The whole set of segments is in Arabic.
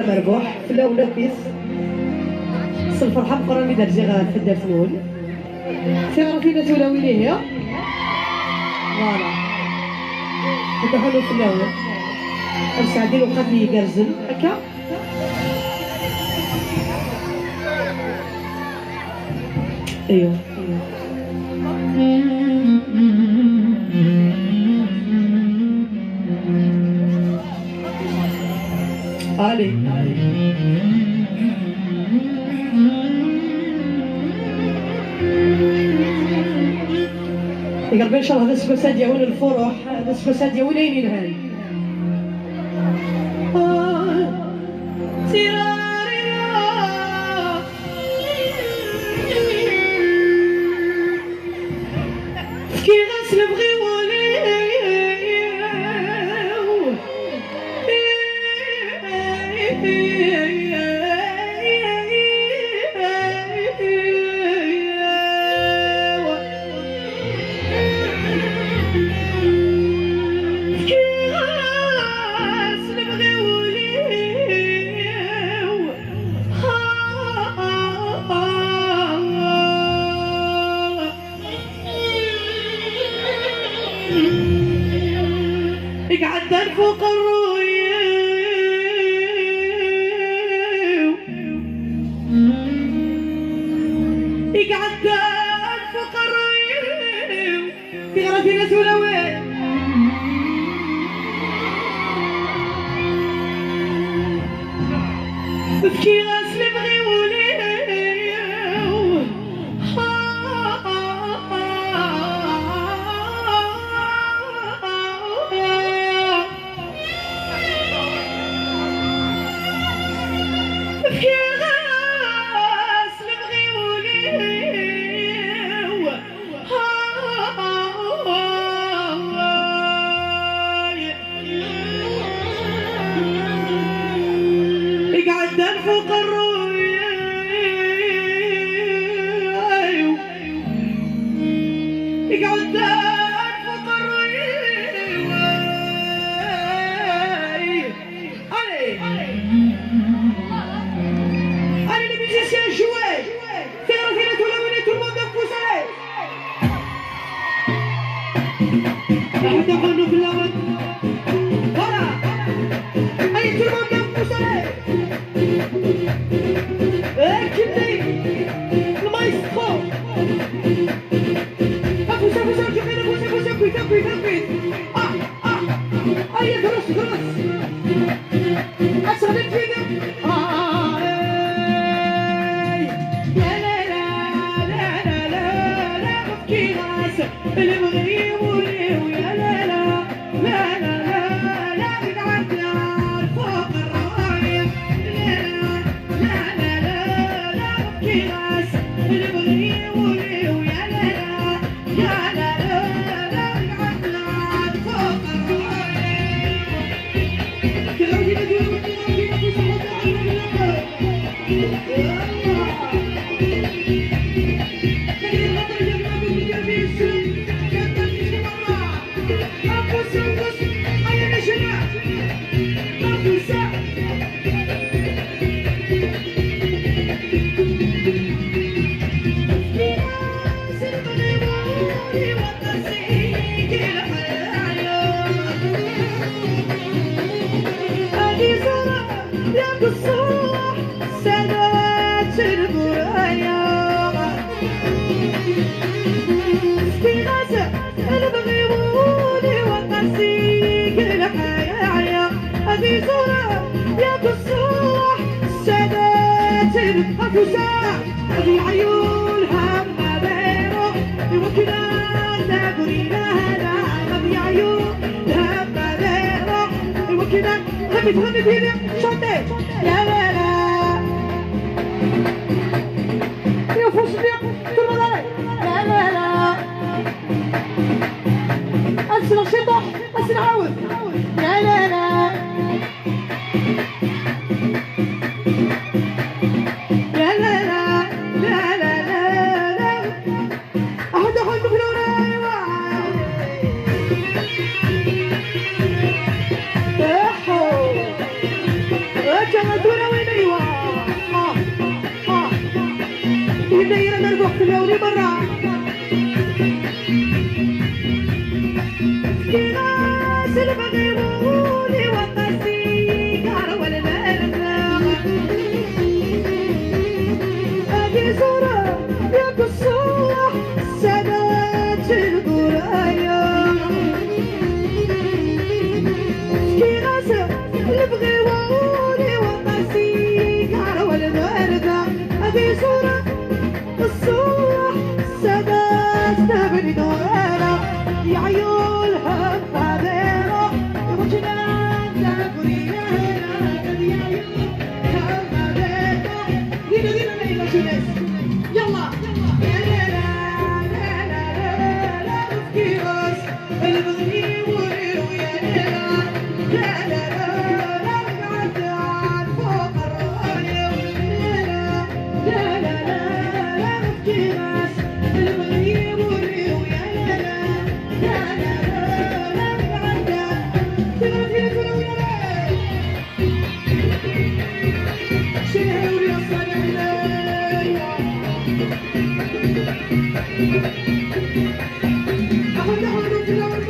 مربوح في الاول لابيس الفرحه بقراني درجه في الدفنول تعرفين تولاوي ليه فوالا هذا حلو في الاول مساعدين وقت لي يقرزن هكا ايوه علي يقرب ان شاء الله هذا السباسات ديالنا الفرح هذا السباسات ديالنا وين ينهي كي غسل بغيولي يقعد فوق الرويو يقعد فوق الرويو في غرفة سولوي بكي غاسل بغيولي يقعد فوق الرويو يقعد فوق الرويو allez les musiciens jouez faire revenir tout le monde vous allez نحن نغنوا في الأول voilà allez tout le monde vous allez كنتي المايسترو ابوسا جميل ابوسا كويت اي درس اسهل فينا اللي بغي يولي ويا لا لا لا لا لا لا يقعد فوق الراية لا لا لا لا لا بكي راس اللي بغي يولي ويا لا لا لا لا لا يقعد فوق الراية تغودي بدون الصبح سنوات البرايا في غزة أنا بغيبوني وقاسيك الحياة هذه صورة يا الصبح سنوات الأفوساء هذه عيونها ما بينه وكنا تقولينا هذا هذه عيونها ما بينه وكنا غني فيني شوطي لا لا لا يا فوسني ترمى علي لا لا لا أنسى نشيطة أنسى نعاود لا لا لا لا لا لا لا لا لا لا أحد في الوراي سولا وين ايوا يدير انا نروح تلاولي برا في ناس البغيبوني وقاسي كار ولا البلد هذه صورة يا قصة سادات القراية في ناس البغيبوني وقاسي كار ولا البلد هذه صورة الصورة سادات تبني دورنا يا عيونها فاضيرة وجنان تقولينا يا عيونها فاضيرة دينا دينا ليلة شنس يلا يا ليلى لا لا لا لا نبكي بس البغي ويا ليلى لا لا لا لا نقعد عن فوق الراية والليلة لا لا لا لا نبكي بس البغي ويا ليلى لا لا لا لا نقعد تقعد هنا تقول ولا شنو يا صالح الليل أحد أحد تلاوي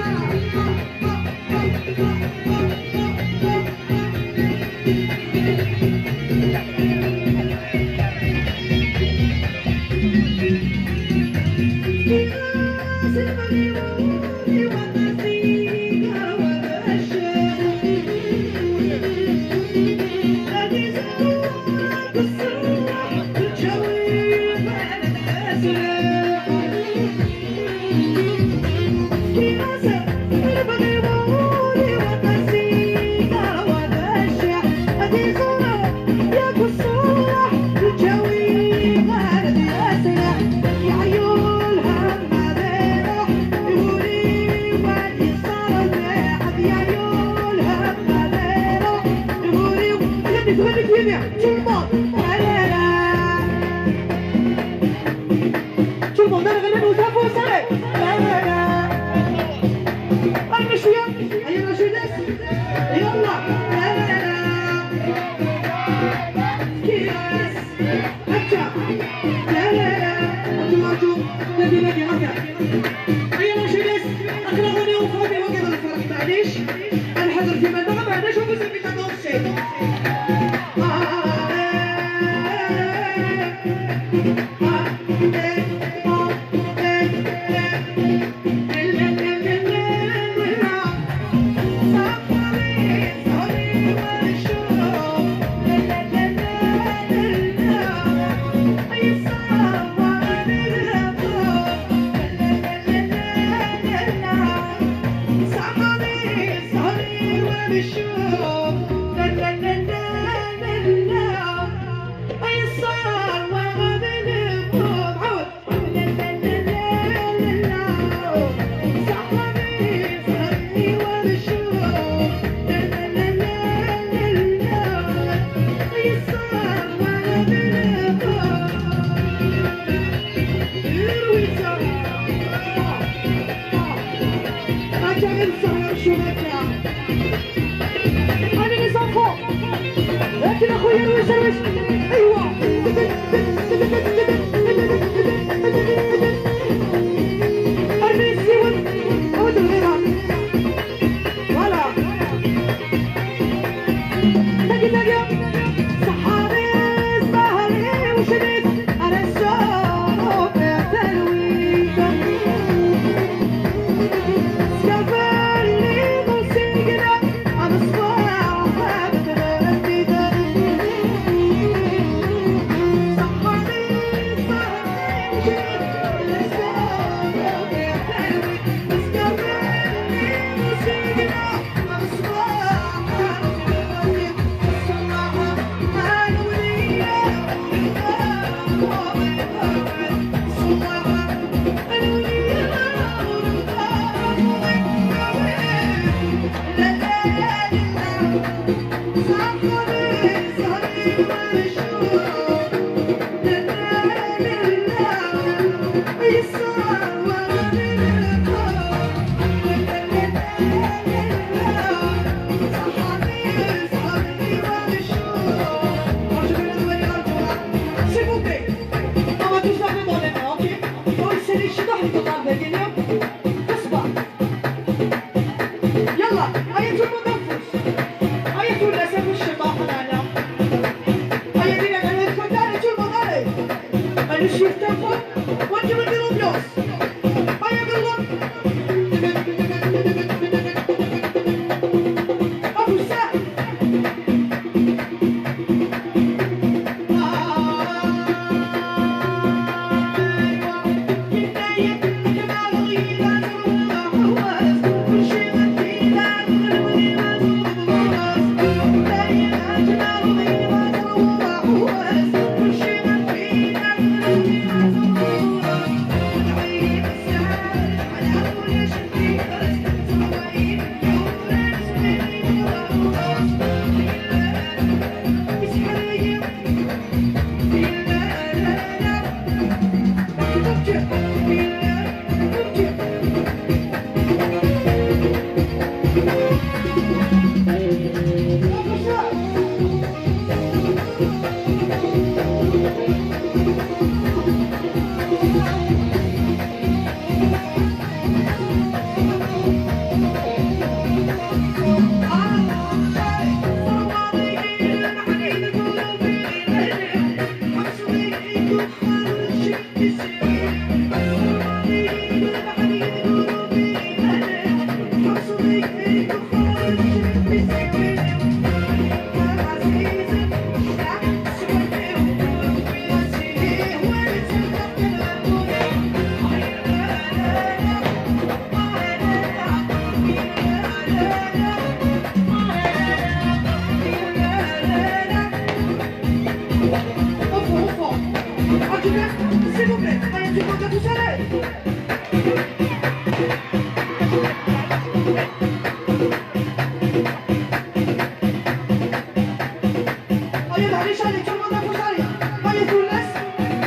أيا معليش عليك تما نفوس عليا أيا تولس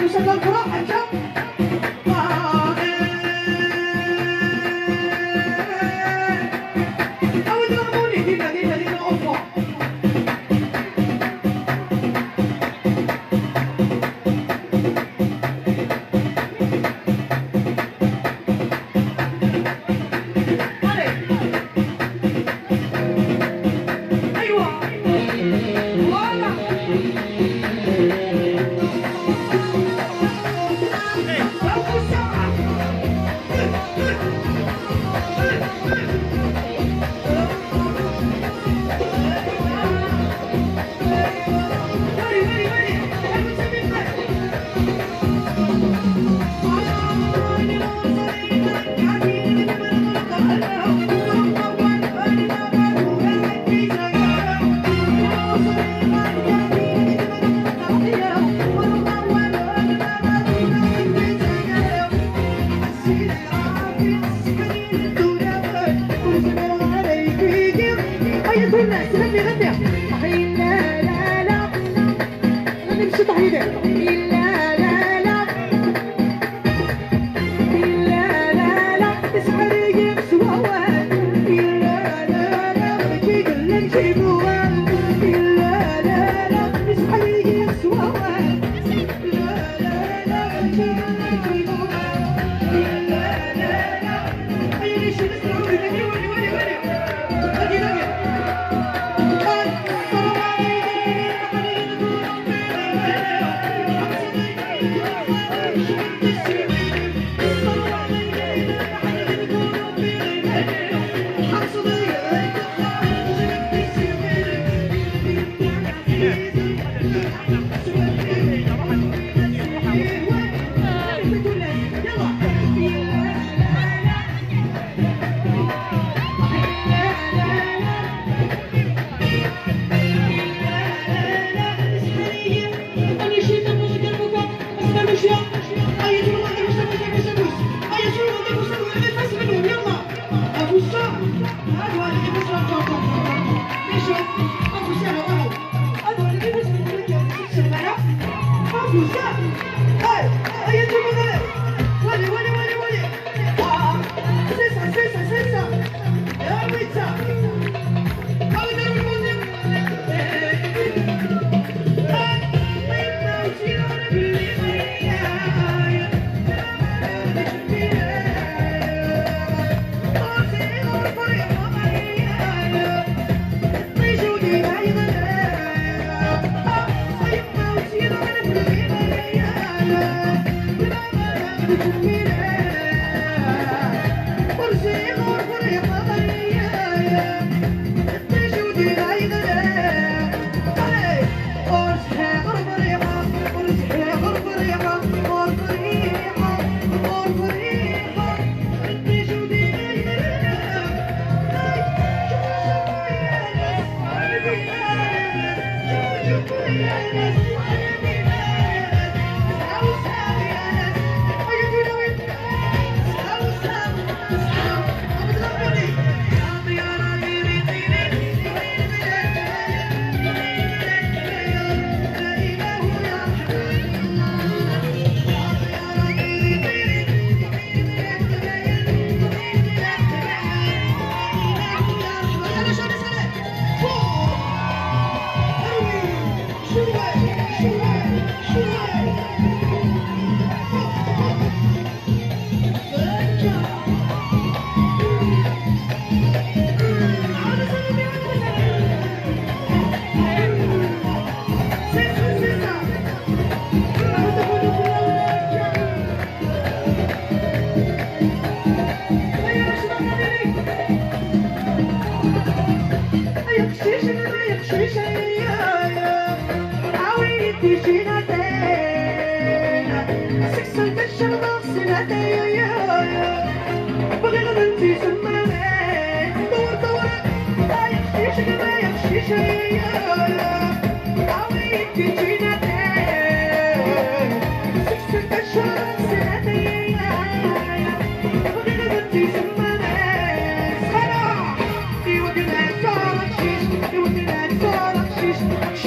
وسكر الفرح حتى أو تغموني ديما ديما ديما أوفا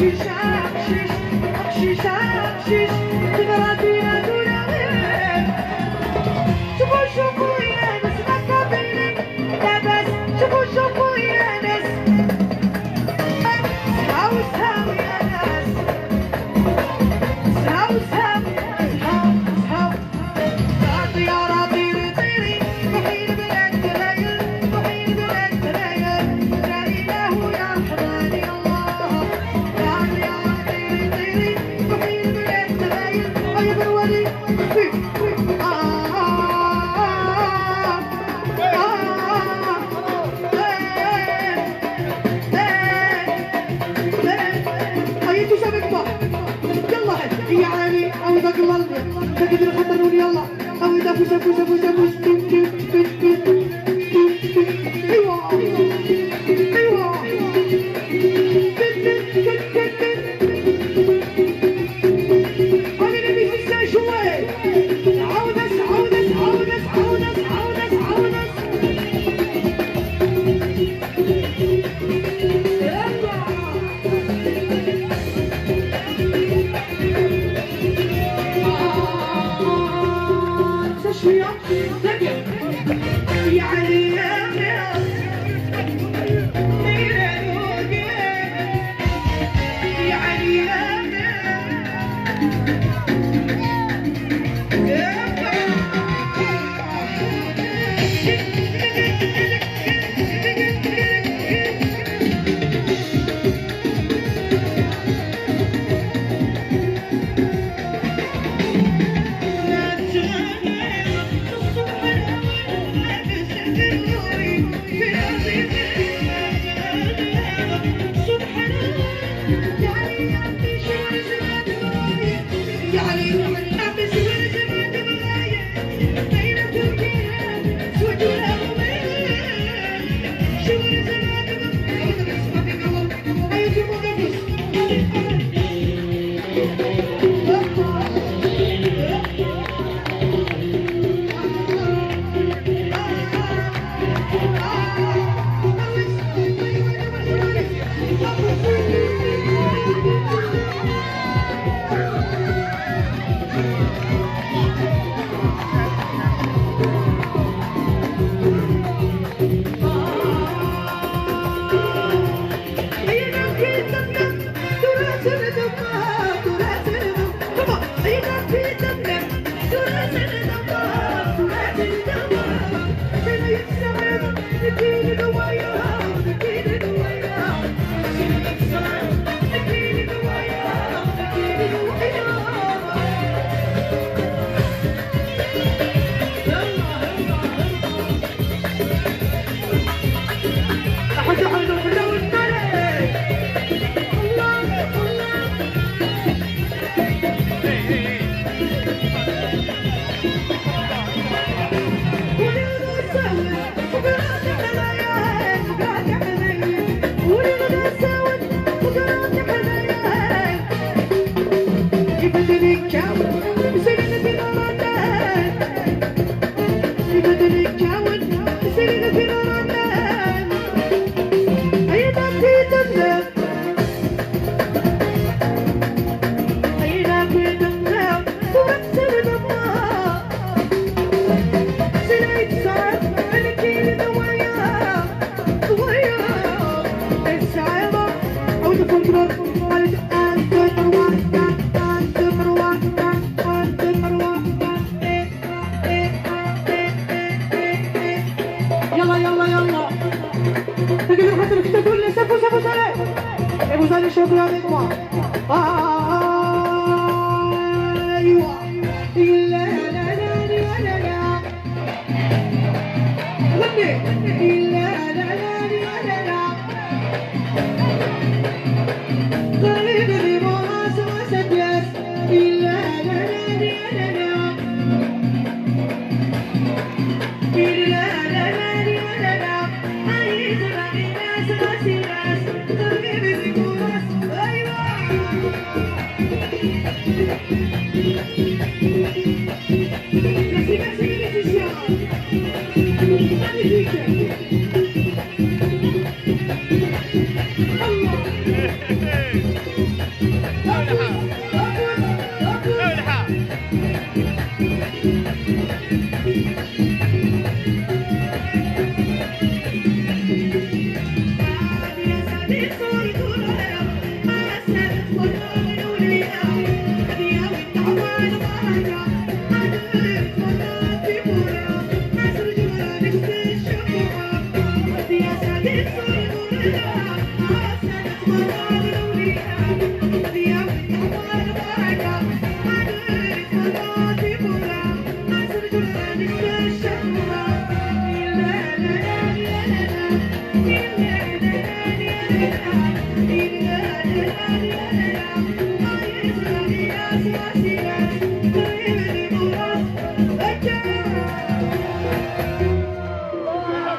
She's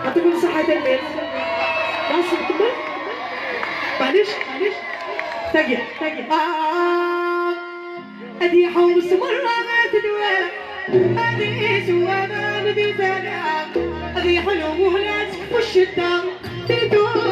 يعطيكم الصحة المال. بس نكمل. معليش تقيا هذه حوس مرة تدوى، هذه سوى ما نبي ثنا، هذه حلو مهلات والشدة تدوى.